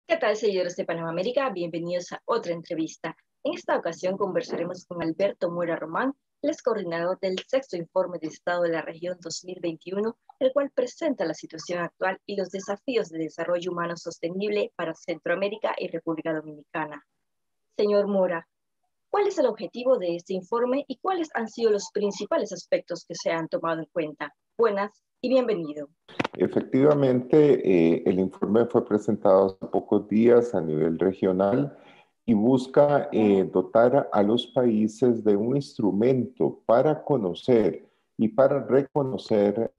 ¿Qué tal, seguidores de Panamérica? Bienvenidos a otra entrevista. En esta ocasión conversaremos con Alberto Mora Román, el ex coordinador del sexto informe de Estado de la Región 2021, el cual presenta la situación actual y los desafíos de desarrollo humano sostenible para Centroamérica y República Dominicana. Señor Mora, ¿cuál es el objetivo de este informe y cuáles han sido los principales aspectos que se han tomado en cuenta? Buenas y bienvenido. Efectivamente, el informe fue presentado hace pocos días a nivel regional y busca dotar a los países de un instrumento para conocer y para reconocer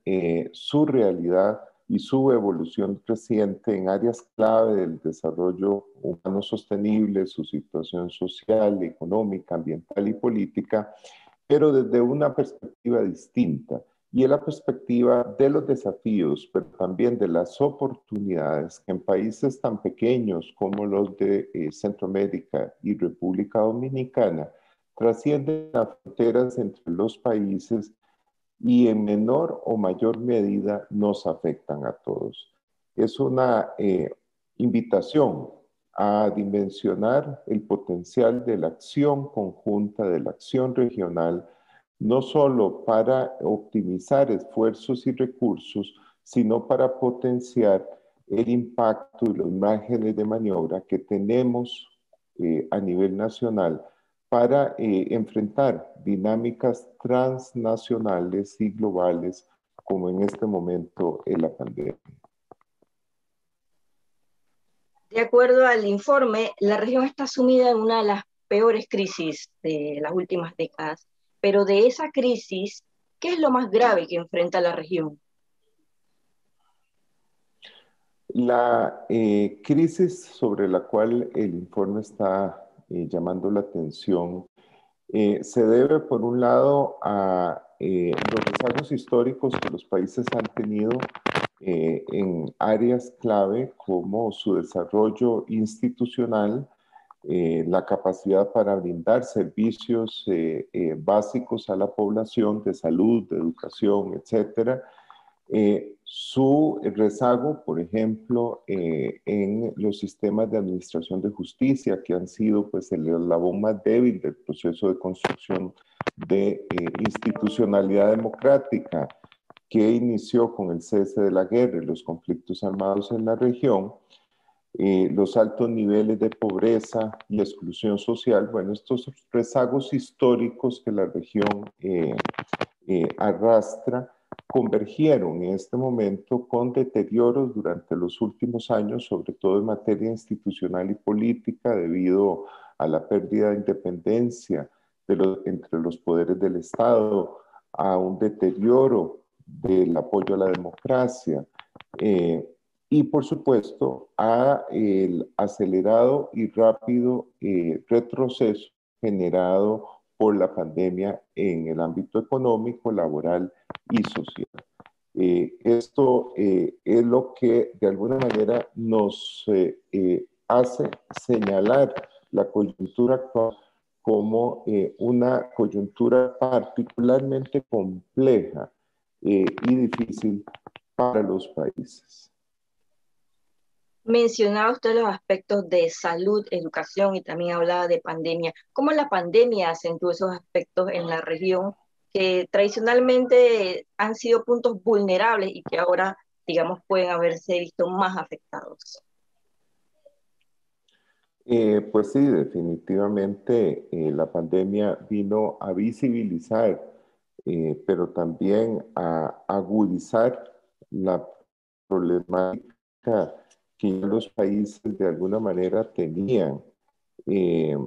su realidad y su evolución creciente en áreas clave del desarrollo humano sostenible, su situación social, económica, ambiental y política, pero desde una perspectiva distinta. Y en la perspectiva de los desafíos, pero también de las oportunidades que en países tan pequeños como los de Centroamérica y República Dominicana trascienden las fronteras entre los países y en menor o mayor medida nos afectan a todos. Es una invitación a dimensionar el potencial de la acción conjunta, de la acción regional, no solo para optimizar esfuerzos y recursos, sino para potenciar el impacto y los márgenes de maniobra que tenemos a nivel nacional para enfrentar dinámicas transnacionales y globales como en este momento en la pandemia. De acuerdo al informe, la región está sumida en una de las peores crisis de las últimas décadas, pero de esa crisis, ¿qué es lo más grave que enfrenta la región? La crisis sobre la cual el informe está llamando la atención se debe, por un lado, a los rezagos históricos que los países han tenido en áreas clave como su desarrollo institucional, la capacidad para brindar servicios básicos a la población de salud, de educación, etcétera. Su rezago, por ejemplo, en los sistemas de administración de justicia, que han sido pues, el eslabón más débil del proceso de construcción de institucionalidad democrática, que inició con el cese de la guerra y los conflictos armados en la región, los altos niveles de pobreza y exclusión social, bueno, estos rezagos históricos que la región arrastra, convergieron en este momento con deterioros durante los últimos años, sobre todo en materia institucional y política, debido a la pérdida de independencia entre los poderes del Estado, a un deterioro del apoyo a la democracia y, por supuesto, a el acelerado y rápido retroceso generado por la pandemia en el ámbito económico, laboral y social. Esto es lo que de alguna manera nos hace señalar la coyuntura actual como una coyuntura particularmente compleja y difícil para los países. Mencionaba usted los aspectos de salud, educación y también hablaba de pandemia. ¿Cómo la pandemia acentuó esos aspectos en la región que tradicionalmente han sido puntos vulnerables y que ahora, digamos, pueden haberse visto más afectados? Pues sí, definitivamente la pandemia vino a visibilizar, pero también a agudizar la problemática que los países de alguna manera tenían eh,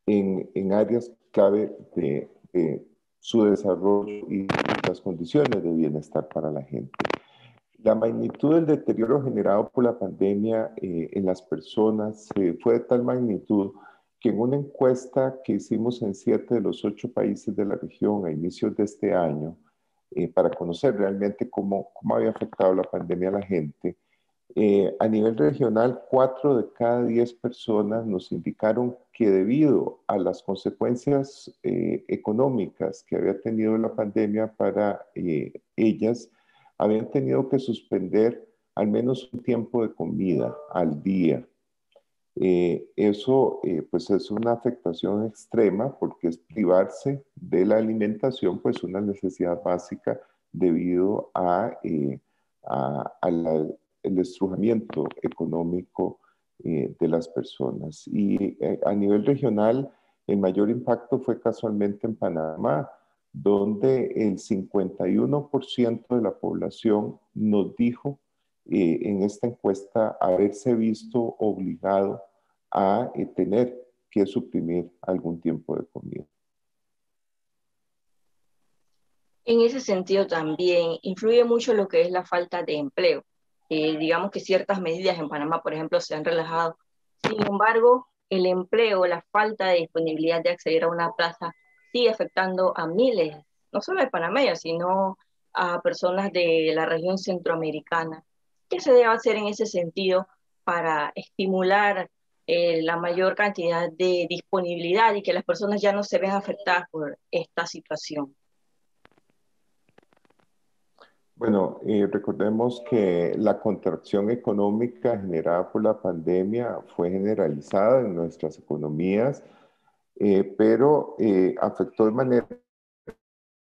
en áreas clave de su desarrollo y las condiciones de bienestar para la gente. La magnitud del deterioro generado por la pandemia en las personas fue de tal magnitud que en una encuesta que hicimos en 7 de los 8 países de la región a inicios de este año, para conocer realmente cómo había afectado la pandemia a la gente, a nivel regional, 4 de cada 10 personas nos indicaron que debido a las consecuencias económicas que había tenido la pandemia para ellas, habían tenido que suspender al menos un tiempo de comida al día. Eso pues es una afectación extrema porque es privarse de la alimentación, pues una necesidad básica debido el estrujamiento económico de las personas. Y a nivel regional, el mayor impacto fue casualmente en Panamá, donde el 51% de la población nos dijo en esta encuesta haberse visto obligado a tener que suprimir algún tiempo de comida. En ese sentido también influye mucho lo que es la falta de empleo. Digamos que ciertas medidas en Panamá, por ejemplo, se han relajado. Sin embargo, el empleo, la falta de disponibilidad de acceder a una plaza sigue afectando a miles, no solo de panameños, sino a personas de la región centroamericana. ¿Qué se debe hacer en ese sentido para estimular la mayor cantidad de disponibilidad y que las personas ya no se vean afectadas por esta situación? Bueno, recordemos que la contracción económica generada por la pandemia fue generalizada en nuestras economías, pero afectó de manera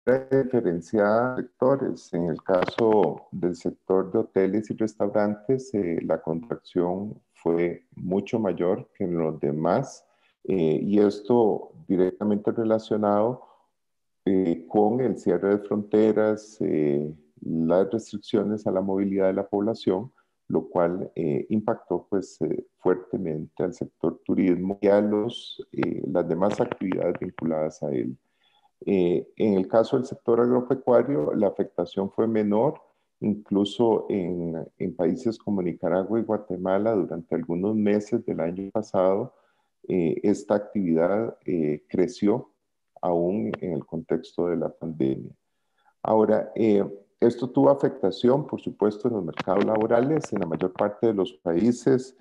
diferenciada a sectores. En el caso del sector de hoteles y restaurantes, la contracción fue mucho mayor que en los demás, y esto directamente relacionado con el cierre de fronteras, las restricciones a la movilidad de la población, lo cual impactó pues, fuertemente al sector turismo y a las demás actividades vinculadas a él. En el caso del sector agropecuario, la afectación fue menor, incluso en países como Nicaragua y Guatemala durante algunos meses del año pasado, esta actividad creció aún en el contexto de la pandemia. Ahora, esto tuvo afectación, por supuesto, en los mercados laborales. En la mayor parte de los países,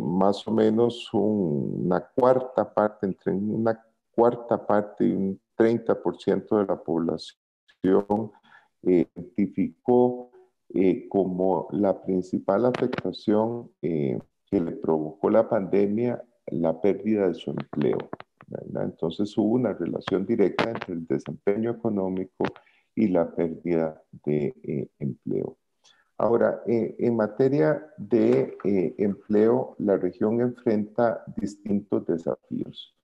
más o menos una cuarta parte, entre una cuarta parte y un 30% de la población identificó como la principal afectación que le provocó la pandemia la pérdida de su empleo, ¿verdad? Entonces hubo una relación directa entre el desempeño económico y la pérdida de empleo. Ahora, en materia de empleo, la región enfrenta distintos desafíos.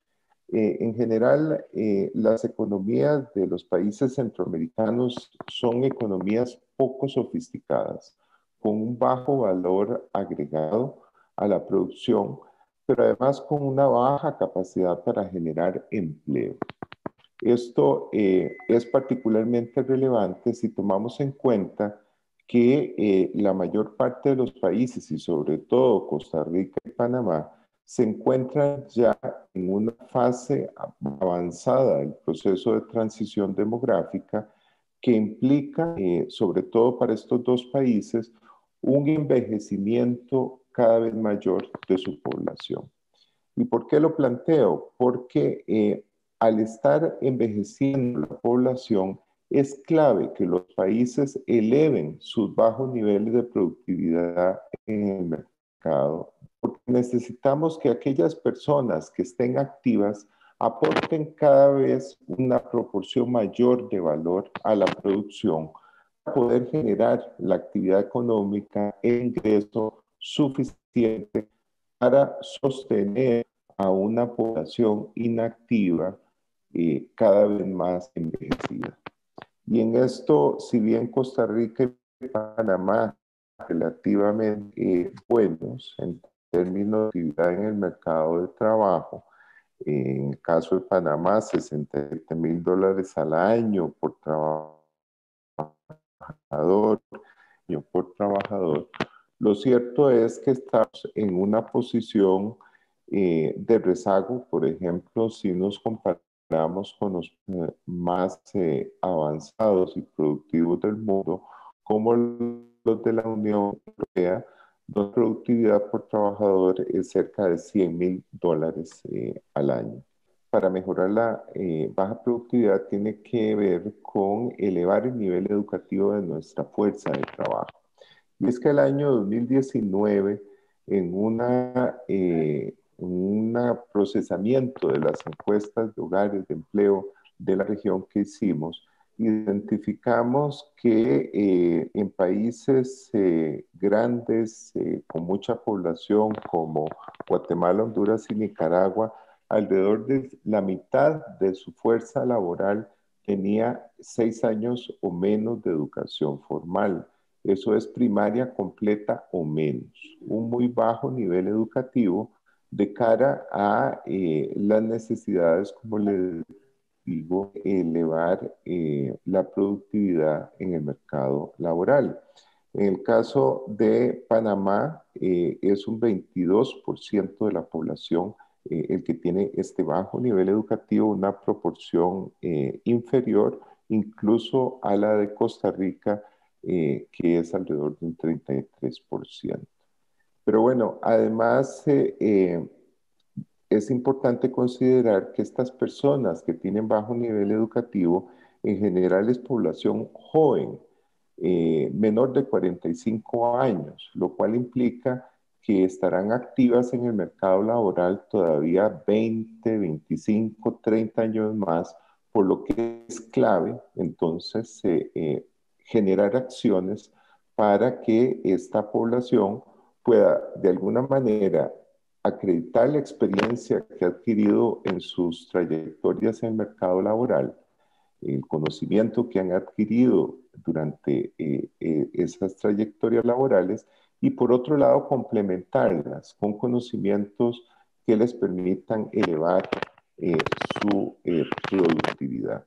En general, las economías de los países centroamericanos son economías poco sofisticadas, con un bajo valor agregado a la producción, pero además con una baja capacidad para generar empleo. Esto es particularmente relevante si tomamos en cuenta que la mayor parte de los países, y sobre todo Costa Rica y Panamá, se encuentran ya en una fase avanzada del proceso de transición demográfica que implica, sobre todo para estos dos países, un envejecimiento cada vez mayor de su población. ¿Y por qué lo planteo? Porque al estar envejeciendo la población, es clave que los países eleven sus bajos niveles de productividad en el mercado, porque necesitamos que aquellas personas que estén activas aporten cada vez una proporción mayor de valor a la producción para poder generar la actividad económica e ingreso suficiente para sostener a una población inactiva cada vez más envejecida. Y en esto, si bien Costa Rica y Panamá relativamente buenos en términos de actividad en el mercado de trabajo, en el caso de Panamá, $67,000 al año por trabajador, por trabajador. Lo cierto es que estamos en una posición de rezago, por ejemplo, si nos comparamos con los más avanzados y productivos del mundo, como los de la Unión Europea, donde la productividad por trabajador es cerca de $100,000 al año. Para mejorar la baja productividad tiene que ver con elevar el nivel educativo de nuestra fuerza de trabajo. Y es que el año 2019, en un procesamiento de las encuestas de hogares de empleo de la región que hicimos, identificamos que en países grandes con mucha población como Guatemala, Honduras y Nicaragua, alrededor de la mitad de su fuerza laboral tenía 6 años o menos de educación formal. Eso es primaria completa o menos. Un muy bajo nivel educativo de cara a las necesidades, como les digo, elevar la productividad en el mercado laboral. En el caso de Panamá, es un 22% de la población el que tiene este bajo nivel educativo, una proporción inferior incluso a la de Costa Rica, que es alrededor de un 33%. Pero bueno, además es importante considerar que estas personas que tienen bajo nivel educativo en general es población joven, menor de 45 años, lo cual implica que estarán activas en el mercado laboral todavía 20, 25, 30 años más, por lo que es clave entonces generar acciones para que esta población pueda de alguna manera acreditar la experiencia que ha adquirido en sus trayectorias en el mercado laboral, el conocimiento que han adquirido durante esas trayectorias laborales y por otro lado complementarlas con conocimientos que les permitan elevar eh, su productividad.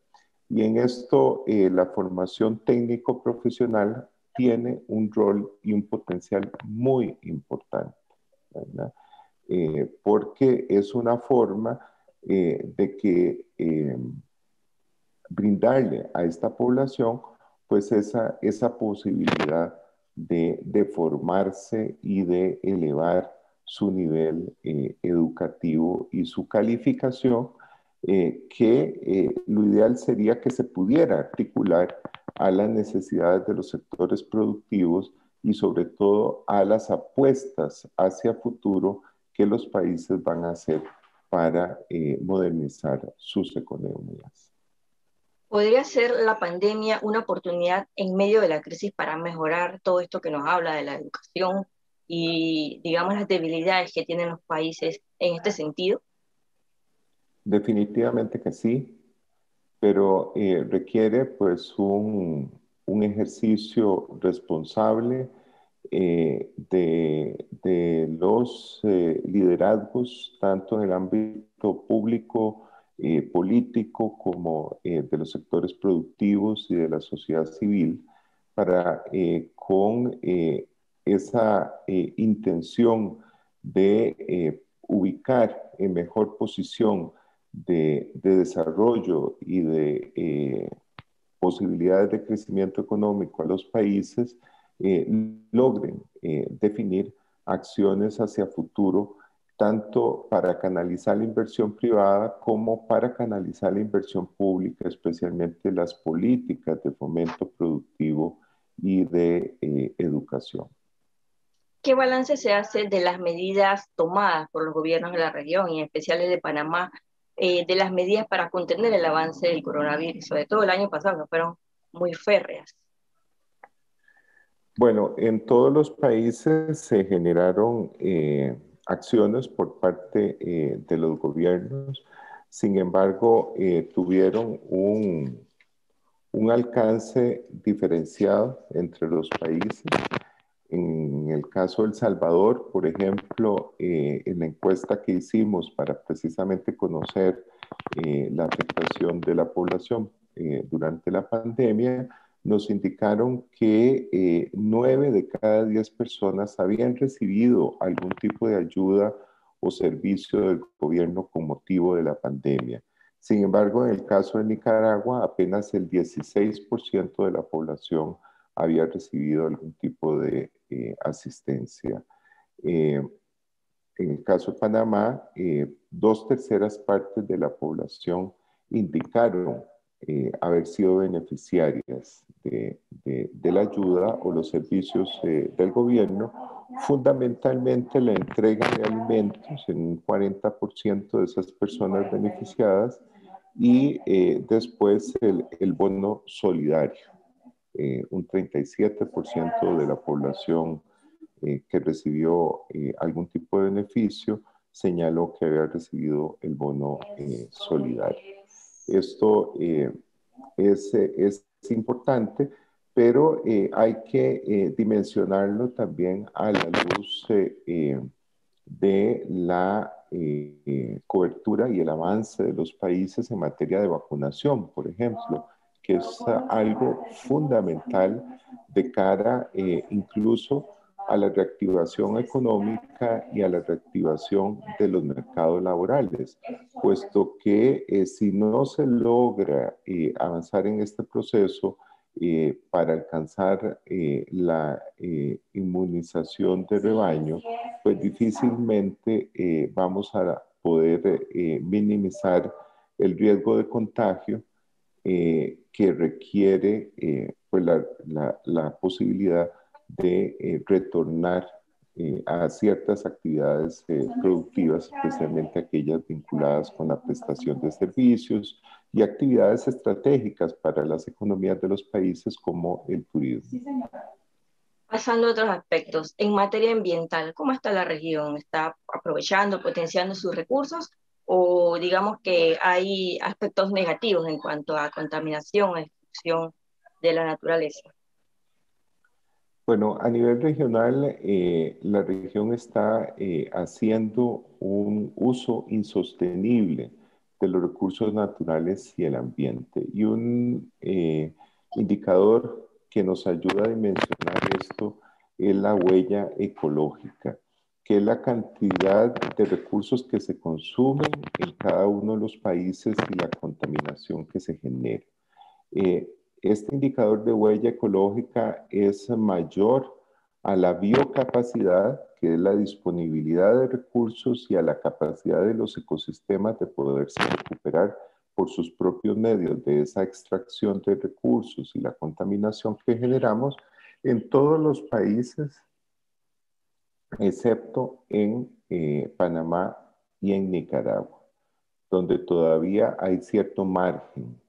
Y en esto la formación técnico-profesional tiene un rol y un potencial muy importante, ¿verdad? Porque es una forma de que brindarle a esta población pues esa posibilidad de formarse y de elevar su nivel educativo y su calificación, que lo ideal sería que se pudiera articular a las necesidades de los sectores productivos y sobre todo a las apuestas hacia futuro que los países van a hacer para modernizar sus economías. ¿Podría ser la pandemia una oportunidad en medio de la crisis para mejorar todo esto que nos habla de la educación y, digamos, las debilidades que tienen los países en este sentido? Definitivamente que sí, pero requiere pues un ejercicio responsable de los liderazgos, tanto en el ámbito público, político, como de los sectores productivos y de la sociedad civil, para con esa intención de ubicar en mejor posición de desarrollo y de posibilidades de crecimiento económico a los países, logren definir acciones hacia futuro, tanto para canalizar la inversión privada como para canalizar la inversión pública, especialmente las políticas de fomento productivo y de educación. ¿Qué balance se hace de las medidas tomadas por los gobiernos de la región y en especial el de Panamá, de las medidas para contener el avance del coronavirus, sobre todo el año pasado, que fueron muy férreas? Bueno, en todos los países se generaron acciones por parte de los gobiernos. Sin embargo, tuvieron un alcance diferenciado entre los países. En el caso de El Salvador, por ejemplo, en la encuesta que hicimos para precisamente conocer la afectación de la población durante la pandemia, nos indicaron que 9 de cada 10 personas habían recibido algún tipo de ayuda o servicio del gobierno con motivo de la pandemia. Sin embargo, en el caso de Nicaragua, apenas el 16% de la población había recibido algún tipo de asistencia. Eh, en el caso de Panamá, 2/3 partes de la población indicaron haber sido beneficiarias de la ayuda o los servicios del gobierno, fundamentalmente la entrega de alimentos en un 40% de esas personas beneficiadas y después el bono solidario, un 37% de la población que recibió algún tipo de beneficio señaló que había recibido el bono solidario. Esto es importante, pero hay que dimensionarlo también a la luz de la cobertura y el avance de los países en materia de vacunación, por ejemplo, que es algo fundamental de cara incluso a la reactivación económica y a la reactivación de los mercados laborales, puesto que si no se logra avanzar en este proceso para alcanzar la inmunización de rebaño, pues difícilmente vamos a poder minimizar el riesgo de contagio que requiere pues la posibilidad de retornar a ciertas actividades productivas, especialmente aquellas vinculadas con la prestación de servicios y actividades estratégicas para las economías de los países como el turismo. Pasando a otros aspectos, en materia ambiental, ¿cómo está la región? ¿Está aprovechando, potenciando sus recursos? ¿O digamos que hay aspectos negativos en cuanto a contaminación, destrucción de la naturaleza? Bueno, a nivel regional, la región está haciendo un uso insostenible de los recursos naturales y el ambiente. Y un indicador que nos ayuda a dimensionar esto es la huella ecológica, que es la cantidad de recursos que se consumen en cada uno de los países y la contaminación que se genera. Eh, este indicador de huella ecológica es mayor a la biocapacidad, que es la disponibilidad de recursos, y a la capacidad de los ecosistemas de poderse recuperar por sus propios medios de esa extracción de recursos y la contaminación que generamos en todos los países, excepto en Panamá y en Nicaragua, donde todavía hay cierto margen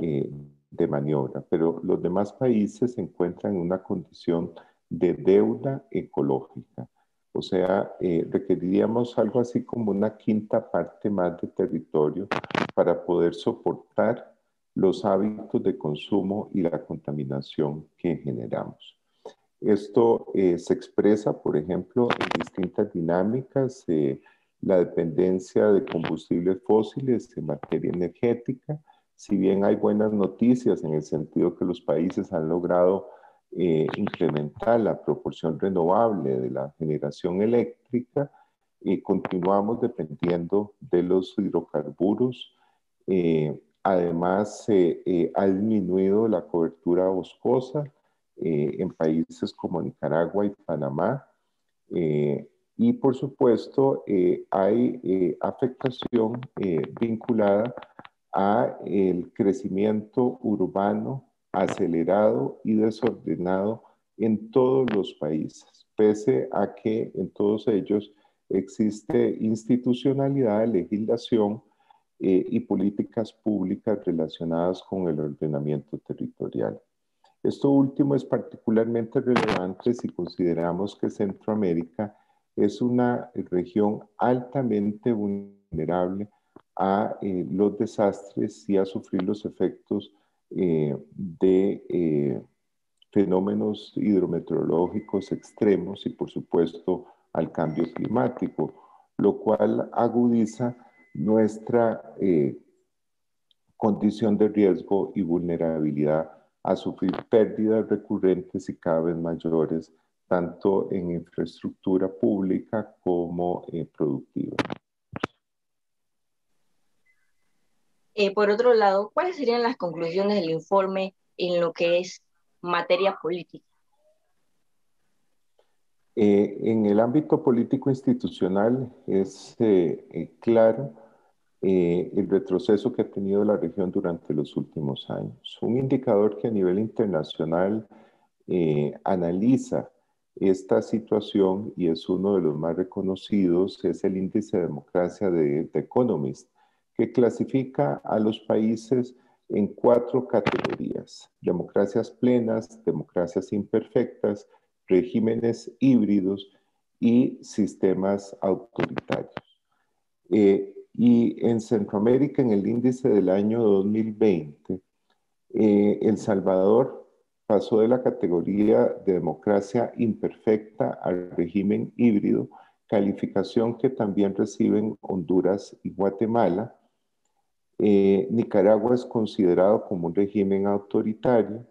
eh, de maniobra, pero los demás países se encuentran en una condición de deuda ecológica. O sea, requeriríamos algo así como una quinta parte más de territorio para poder soportar los hábitos de consumo y la contaminación que generamos. Esto se expresa, por ejemplo, en distintas dinámicas, la dependencia de combustibles fósiles en materia energética. Si bien hay buenas noticias en el sentido que los países han logrado incrementar la proporción renovable de la generación eléctrica, continuamos dependiendo de los hidrocarburos. Además, ha disminuido la cobertura boscosa en países como Nicaragua y Panamá. Y por supuesto, hay afectación vinculada a el crecimiento urbano acelerado y desordenado en todos los países, pese a que en todos ellos existe institucionalidad, legislación y políticas públicas relacionadas con el ordenamiento territorial. Esto último es particularmente relevante si consideramos que Centroamérica es una región altamente vulnerable a los desastres y a sufrir los efectos de fenómenos hidrometeorológicos extremos y por supuesto al cambio climático, lo cual agudiza nuestra condición de riesgo y vulnerabilidad a sufrir pérdidas recurrentes y cada vez mayores, tanto en infraestructura pública como productiva. Por otro lado, ¿cuáles serían las conclusiones del informe en lo que es materia política? En el ámbito político institucional es claro el retroceso que ha tenido la región durante los últimos años. Un indicador que a nivel internacional analiza esta situación y es uno de los más reconocidos, es el índice de democracia de The Economist, que clasifica a los países en 4 categorías: democracias plenas, democracias imperfectas, regímenes híbridos y sistemas autoritarios. Y en Centroamérica, en el índice del año 2020, El Salvador pasó de la categoría de democracia imperfecta al régimen híbrido, calificación que también reciben Honduras y Guatemala. Nicaragua es considerado como un régimen autoritario.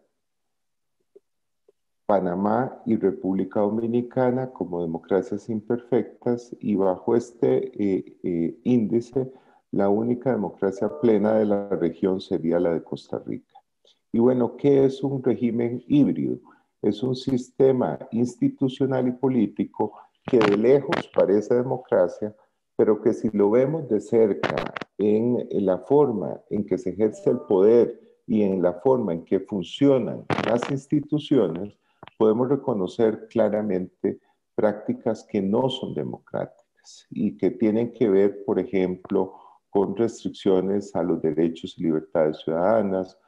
Panamá y República Dominicana como democracias imperfectas, y bajo este índice, la única democracia plena de la región sería la de Costa Rica. Y bueno, ¿qué es un régimen híbrido? Es un sistema institucional y político que de lejos parece democracia, pero que si lo vemos de cerca en la forma en que se ejerce el poder y en la forma en que funcionan las instituciones, podemos reconocer claramente prácticas que no son democráticas y que tienen que ver, por ejemplo, con restricciones a los derechos y libertades ciudadanas,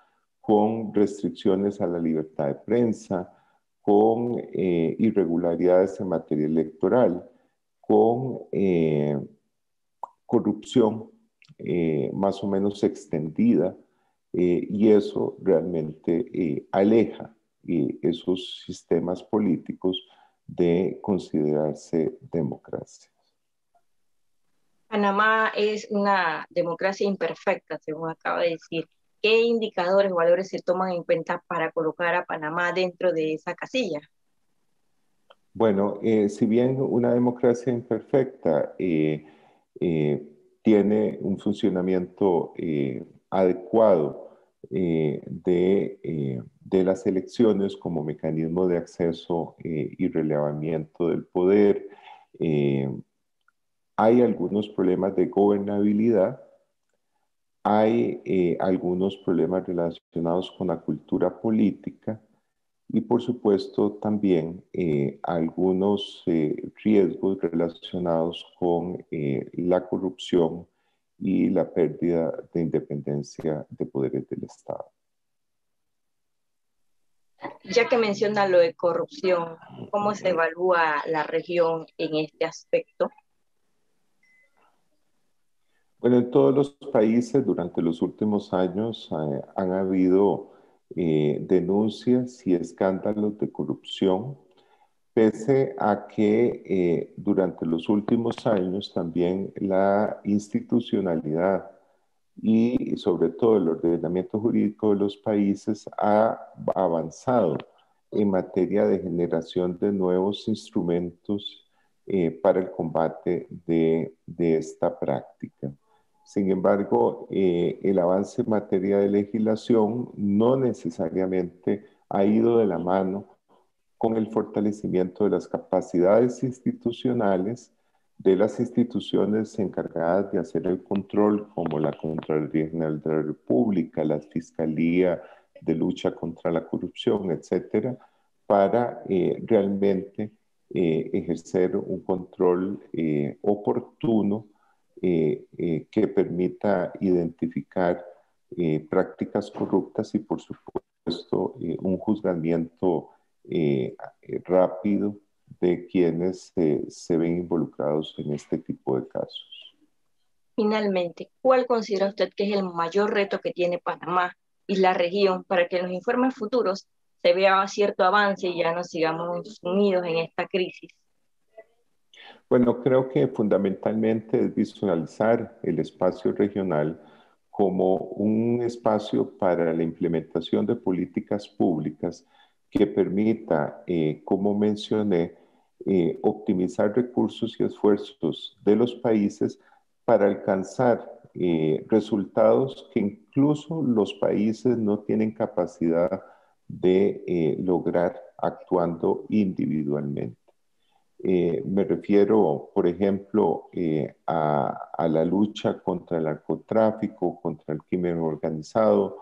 con restricciones a la libertad de prensa, con irregularidades en materia electoral, con corrupción más o menos extendida, y eso realmente aleja esos sistemas políticos de considerarse democracia. Panamá es una democracia imperfecta, según acaba de decir. ¿Qué indicadores o valores se toman en cuenta para colocar a Panamá dentro de esa casilla? Bueno, si bien una democracia imperfecta eh, tiene un funcionamiento adecuado de las elecciones como mecanismo de acceso y relevamiento del poder, eh, hay algunos problemas de gobernabilidad, hay algunos problemas relacionados con la cultura política y por supuesto también algunos riesgos relacionados con la corrupción y la pérdida de independencia de poderes del Estado. Ya que menciona lo de corrupción, ¿cómo se evalúa la región en este aspecto? Bueno, en todos los países durante los últimos años han habido denuncias y escándalos de corrupción, pese a que durante los últimos años también la institucionalidad y sobre todo el ordenamiento jurídico de los países ha avanzado en materia de generación de nuevos instrumentos para el combate de esta práctica. Sin embargo, el avance en materia de legislación no necesariamente ha ido de la mano con el fortalecimiento de las capacidades institucionales de las instituciones encargadas de hacer el control, como la Contraloría General de la República, la Fiscalía de Lucha contra la Corrupción, etcétera, para realmente ejercer un control oportuno que permita identificar prácticas corruptas y, por supuesto, un juzgamiento rápido de quienes se ven involucrados en este tipo de casos. Finalmente, ¿cuál considera usted que es el mayor reto que tiene Panamá y la región para que en los informes futuros se vea cierto avance y ya no sigamos sumidos en esta crisis? Bueno, creo que fundamentalmente es visualizar el espacio regional como un espacio para la implementación de políticas públicas que permita, como mencioné, optimizar recursos y esfuerzos de los países para alcanzar resultados que incluso los países no tienen capacidad de lograr actuando individualmente. Me refiero, por ejemplo, a la lucha contra el narcotráfico, contra el crimen organizado,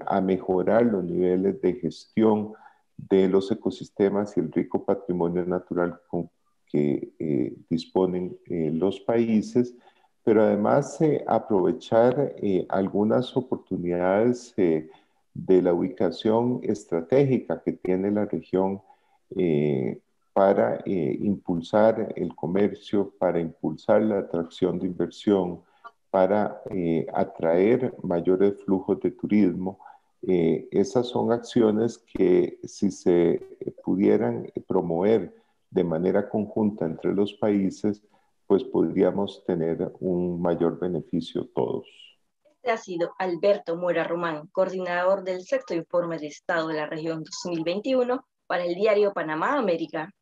a mejorar los niveles de gestión de los ecosistemas y el rico patrimonio natural con que disponen los países, pero además aprovechar algunas oportunidades de la ubicación estratégica que tiene la región para impulsar el comercio, para impulsar la atracción de inversión, para atraer mayores flujos de turismo. Esas son acciones que si se pudieran promover de manera conjunta entre los países, pues podríamos tener un mayor beneficio todos. Este ha sido Alberto Mora Román, coordinador del Sexto Informe de Estado de la Región 2021 para el diario Panamá América.